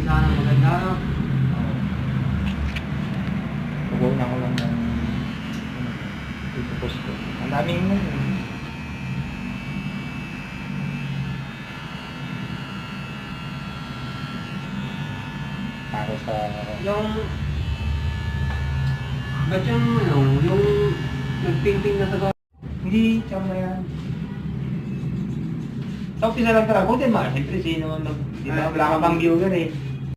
Sana maganda. Tugaw na ko lang ng tutupos ko. Ang daming mo. Para sa... Yung... Ba't yung ano, yung nagpinting na taga... Hindi, tsaka na yan. Sa umpisa lang talaga, kung din mga, siyempre sino, di ba, wala ka pang viewer eh.